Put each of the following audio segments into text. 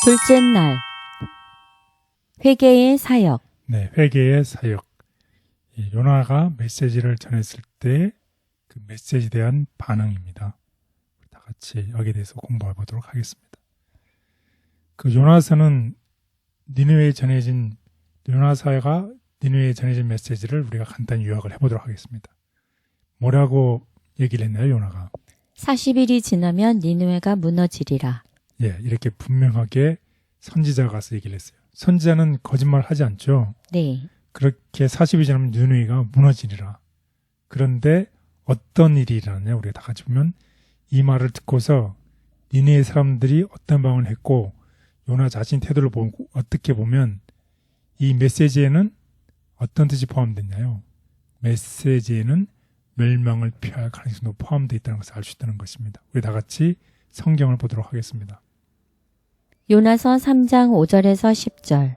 둘째 날 회개의 사역. 네, 회개의 사역. 이 요나가 메시지를 전했을 때 그 메시지에 대한 반응입니다. 다 같이 여기에 대해서 공부해 보도록 하겠습니다. 그 요나서는 니느웨에 전해진 요나서가 니느웨에 전해진 메시지를 우리가 간단히 요약을 해보도록 하겠습니다. 뭐라고 얘기를 했나요, 요나가? 40일이 지나면 니느웨가 무너지리라. 예, 이렇게 분명하게 선지자가 가서 얘기를 했어요. 선지자는 거짓말 하지 않죠. 네. 그렇게 40이 지나면 니느웨가 무너지리라. 그런데 어떤 일이 일어나냐, 우리가 다 같이 보면 이 말을 듣고서 니느웨 사람들이 어떤 반응을 했고 요나 자신 태도를 보고 어떻게 보면 이 메시지에는 어떤 뜻이 포함됐나요? 메시지에는 멸망을 피할 가능성도 포함되어 있다는 것을 알 수 있다는 것입니다. 우리 다 같이 성경을 보도록 하겠습니다. 요나서 3장 5절에서 10절.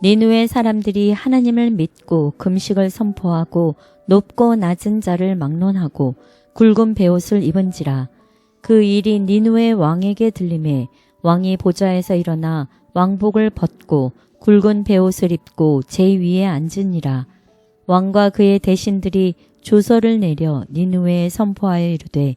니느웨 사람들이 하나님을 믿고 금식을 선포하고 높고 낮은 자를 막론하고 굵은 베옷을 입은지라. 그 일이 니느웨 왕에게 들림에 왕이 보좌에서 일어나 왕복을 벗고 굵은 베옷을 입고 제 위에 앉으니라. 왕과 그의 대신들이 조서를 내려 니느웨에 선포하여 이르되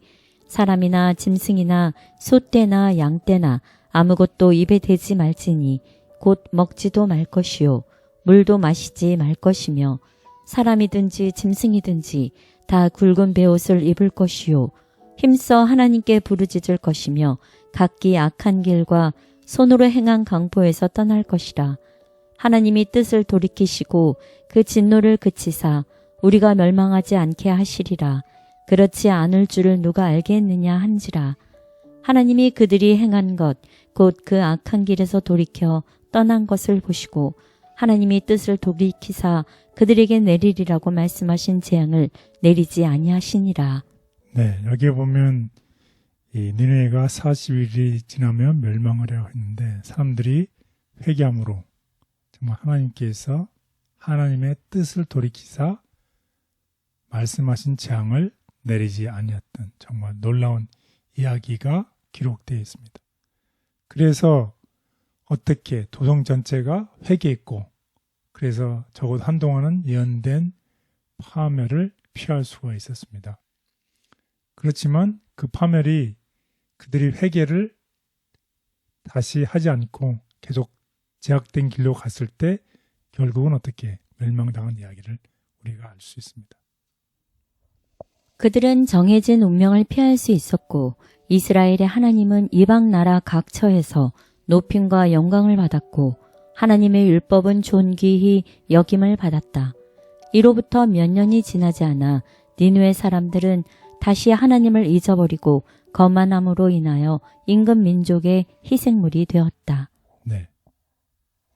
사람이나 짐승이나 소떼나 양떼나 아무것도 입에 대지 말지니 곧 먹지도 말 것이요 물도 마시지 말 것이며 사람이든지 짐승이든지 다 굵은 베옷을 입을 것이요 힘써 하나님께 부르짖을 것이며 각기 악한 길과 손으로 행한 강포에서 떠날 것이라. 하나님이 뜻을 돌이키시고 그 진노를 그치사 우리가 멸망하지 않게 하시리라. 그렇지 않을 줄을 누가 알겠느냐 한지라. 하나님이 그들이 행한 것 곧 그 악한 길에서 돌이켜 떠난 것을 보시고 하나님이 뜻을 돌이키사 그들에게 내리리라고 말씀하신 재앙을 내리지 아니하시니라. 네, 여기에 보면 이 니느웨가 40일이 지나면 멸망을 하려 했는데 사람들이 회개함으로 정말 하나님께서 하나님의 뜻을 돌이키사 말씀하신 재앙을 내리지 아니했던 정말 놀라운 이야기가 기록되어 있습니다. 그래서 어떻게 도성 전체가 회개했고 그래서 적어도 한동안은 예언된 파멸을 피할 수가 있었습니다. 그렇지만 그 파멸이 그들이 회개를 다시 하지 않고 계속 제약된 길로 갔을 때 결국은 어떻게 멸망당한 이야기를 우리가 알 수 있습니다. 그들은 정해진 운명을 피할 수 있었고 이스라엘의 하나님은 이방 나라 각처에서 높임과 영광을 받았고 하나님의 율법은 존귀히 여김을 받았다. 이로부터 몇 년이 지나지 않아 니느웨 사람들은 다시 하나님을 잊어버리고 거만함으로 인하여 임금 민족의 희생물이 되었다. 네,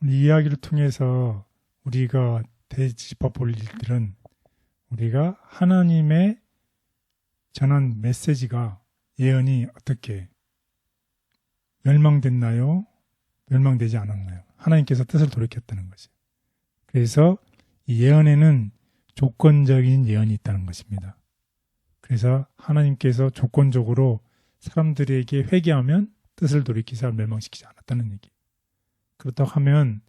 이 이야기를 통해서 우리가 되짚어 볼 일들은 우리가 하나님의 전한 메시지가 예언이 어떻게 멸망됐나요? 멸망되지 않았나요? 하나님께서 뜻을 돌이켰다는 것이에요. 그래서 이 예언에는 조건적인 예언이 있다는 것입니다. 그래서 하나님께서 조건적으로 사람들에게 회개하면 뜻을 돌이키사 멸망시키지 않았다는 얘기. 그렇다고 하면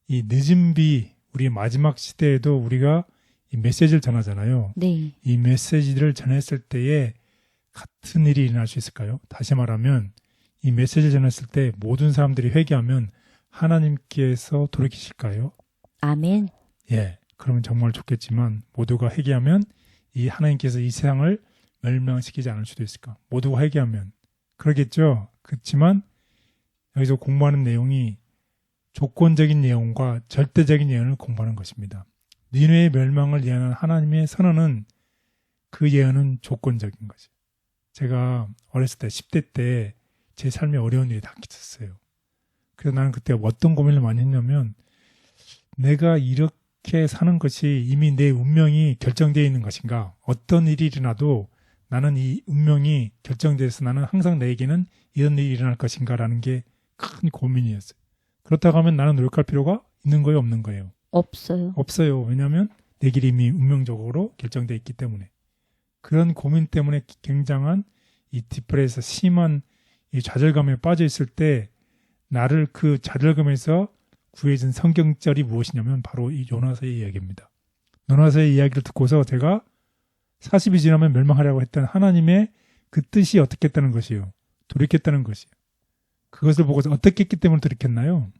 이 늦은 비 우리 마지막 시대에도 우리가 이 메시지를 전하잖아요. 네. 이 메시지를 전했을 때에 같은 일이 일어날 수 있을까요? 다시 말하면 이 메시지를 전했을 때 모든 사람들이 회개하면 하나님께서 돌이키실까요? 아멘. 예, 그러면 정말 좋겠지만 모두가 회개하면 이 하나님께서 이 세상을 멸망시키지 않을 수도 있을까? 모두가 회개하면 그러겠죠. 그렇지만 여기서 공부하는 내용이 조건적인 내용과 절대적인 예언을 공부하는 것입니다. 니느웨의 멸망을 예언한 하나님의 선언은 그 예언은 조건적인 거죠. 제가 어렸을 때 10대 때 제 삶에 어려운 일이 다 있었어요. 그래서 나는 그때 어떤 고민을 많이 했냐면 내가 이렇게 사는 것이 이미 내 운명이 결정되어 있는 것인가? 어떤 일이 일어나도 나는 이 운명이 결정돼서 나는 항상 내게는 이런 일이 일어날 것인가 라는 게 큰 고민이었어요. 그렇다고 하면 나는 노력할 필요가 있는 거예요, 없는 거예요? 없어요. 없어요. 왜냐하면 내 길이 이미 운명적으로 결정되어 있기 때문에. 그런 고민 때문에 굉장한 이 디프레스 심한 이 좌절감에 빠져 있을 때 나를 그 좌절감에서 구해준 성경절이 무엇이냐면 바로 이 요나서의 이야기입니다. 요나서의 이야기를 듣고서 제가 40이 지나면 멸망하려고 했던 하나님의 그 뜻이 어떻게 했다는 것이요. 돌이켰다는 것이요. 그것을 보고서 어떻게 했기 때문에 돌이켰나요?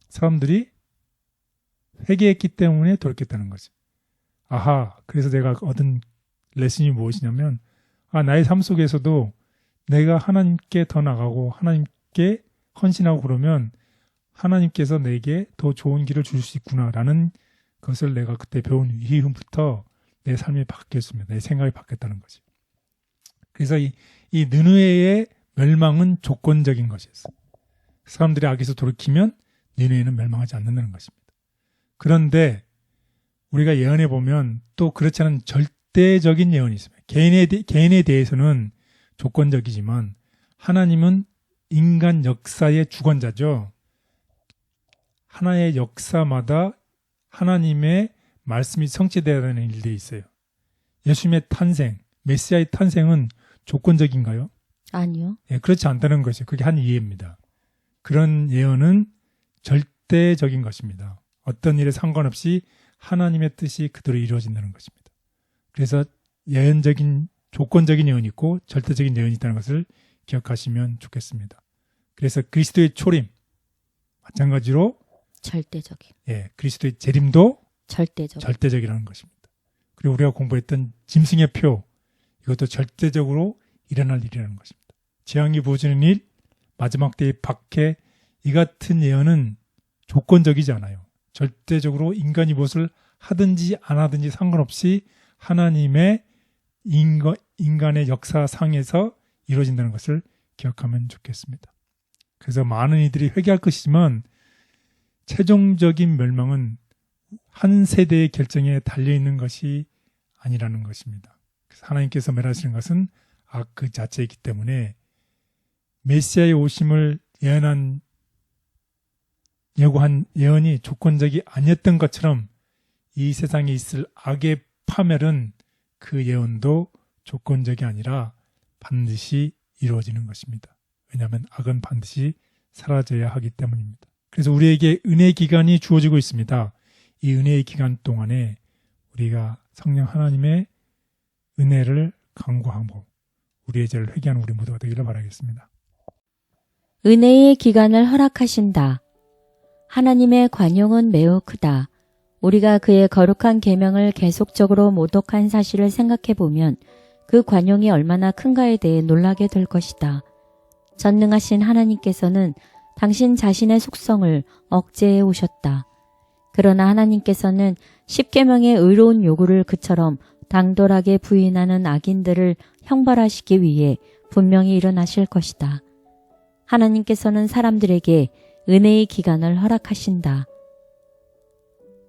사람들이 회개했기 때문에 돌이켰다는 거죠. 아하, 그래서 내가 얻은 레슨이 무엇이냐면 나의 삶 속에서도 내가 하나님께 더 나가고 하나님께 헌신하고 그러면 하나님께서 내게 더 좋은 길을 줄 수 있구나라는 것을 내가 그때 배운 이후부터 내 삶이 바뀌었습니다. 내 생각이 바뀌었다는 거죠. 그래서 이 느느웨의 멸망은 조건적인 것이었어요. 사람들이 악에서 돌이키면 느느웨는 멸망하지 않는다는 것입니다. 그런데 우리가 예언해 보면 또 그렇지 않은 절대적인 예언이 있습니다. 개인에 대해서는 조건적이지만 하나님은 인간 역사의 주관자죠. 하나의 역사마다 하나님의 말씀이 성취되어야 하는 일들이 있어요. 예수님의 탄생, 메시아의 탄생은 조건적인가요? 아니요. 예, 그렇지 않다는 것이 그게 한 이해입니다. 그런 예언은 절대적인 것입니다. 어떤 일에 상관없이 하나님의 뜻이 그대로 이루어진다는 것입니다. 그래서 예언적인, 조건적인 예언이 있고 절대적인 예언이 있다는 것을 기억하시면 좋겠습니다. 그래서 그리스도의 초림, 마찬가지로 절대적인. 예, 그리스도의 재림도 절대적이라는 것입니다. 그리고 우리가 공부했던 짐승의 표, 이것도 절대적으로 일어날 일이라는 것입니다. 재앙이 부어지는 일, 마지막 때의 박해, 이 같은 예언은 조건적이지 않아요. 절대적으로 인간이 무엇을 하든지 안 하든지 상관없이 하나님의 인간의 역사상에서 이루어진다는 것을 기억하면 좋겠습니다. 그래서 많은 이들이 회개할 것이지만 최종적인 멸망은 한 세대의 결정에 달려있는 것이 아니라는 것입니다. 그래서 하나님께서 멸하시는 것은 악 그 자체이기 때문에 메시아의 오심을 예고한 예언이 조건적이 아니었던 것처럼 이 세상에 있을 악의 파멸은 그 예언도 조건적이 아니라 반드시 이루어지는 것입니다. 왜냐하면 악은 반드시 사라져야 하기 때문입니다. 그래서 우리에게 은혜의 기간이 주어지고 있습니다. 이 은혜의 기간 동안에 우리가 성령 하나님의 은혜를 간구하고 우리의 죄를 회개하는 우리 모두가 되기를 바라겠습니다. 은혜의 기간을 허락하신다. 하나님의 관용은 매우 크다. 우리가 그의 거룩한 계명을 계속적으로 모독한 사실을 생각해보면 그 관용이 얼마나 큰가에 대해 놀라게 될 것이다. 전능하신 하나님께서는 당신 자신의 속성을 억제해 오셨다. 그러나 하나님께서는 십계명의 의로운 요구를 그처럼 당돌하게 부인하는 악인들을 형벌하시기 위해 분명히 일어나실 것이다. 하나님께서는 사람들에게 은혜의 기간을 허락하신다.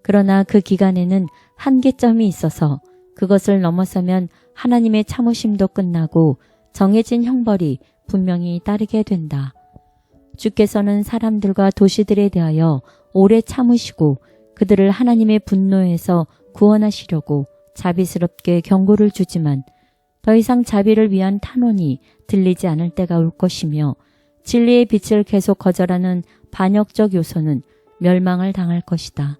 그러나 그 기간에는 한계점이 있어서 그것을 넘어서면 하나님의 참으심도 끝나고 정해진 형벌이 분명히 따르게 된다. 주께서는 사람들과 도시들에 대하여 오래 참으시고 그들을 하나님의 분노에서 구원하시려고 자비스럽게 경고를 주지만 더 이상 자비를 위한 탄원이 들리지 않을 때가 올 것이며 진리의 빛을 계속 거절하는 반역적 요소는 멸망을 당할 것이다.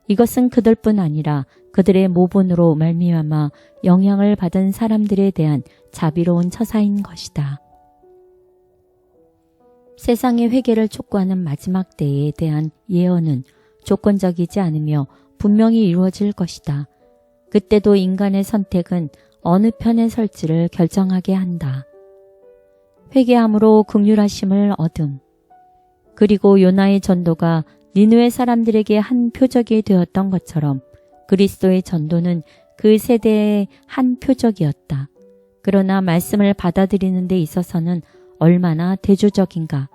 이것은 그들뿐 아니라 그들의 모본으로 말미암아 영향을 받은 사람들에 대한 자비로운 처사인 것이다. 세상의 회개를 촉구하는 마지막 때에 대한 예언은 조건적이지 않으며 분명히 이루어질 것이다. 그때도 인간의 선택은 어느 편에 설지를 결정하게 한다. 회개함으로 긍휼하심을 얻음. 그리고 요나의 전도가 니느웨 사람들에게 한 표적이 되었던 것처럼 그리스도의 전도는 그 세대의 한 표적이었다. 그러나 말씀을 받아들이는 데 있어서는 얼마나 대조적인가.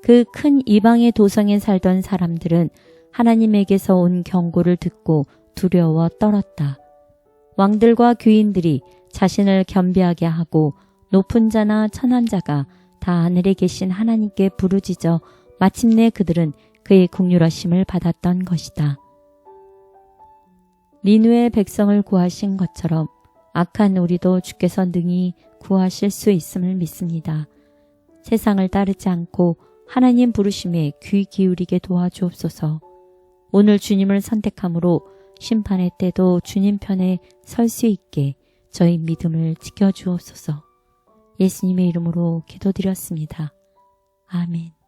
그 큰 이방의 도성에 살던 사람들은 하나님에게서 온 경고를 듣고 두려워 떨었다. 왕들과 귀인들이 자신을 겸비하게 하고 높은 자나 천한 자가 다 하늘에 계신 하나님께 부르짖어 마침내 그들은 그의 긍휼하심을 받았던 것이다. 니느웨 백성을 구하신 것처럼 악한 우리도 주께서 능히 구하실 수 있음을 믿습니다. 세상을 따르지 않고 하나님 부르심에 귀 기울이게 도와주옵소서. 오늘 주님을 선택함으로 심판의 때도 주님 편에 설 수 있게 저희 믿음을 지켜주옵소서. 예수님의 이름으로 기도드렸습니다. 아멘.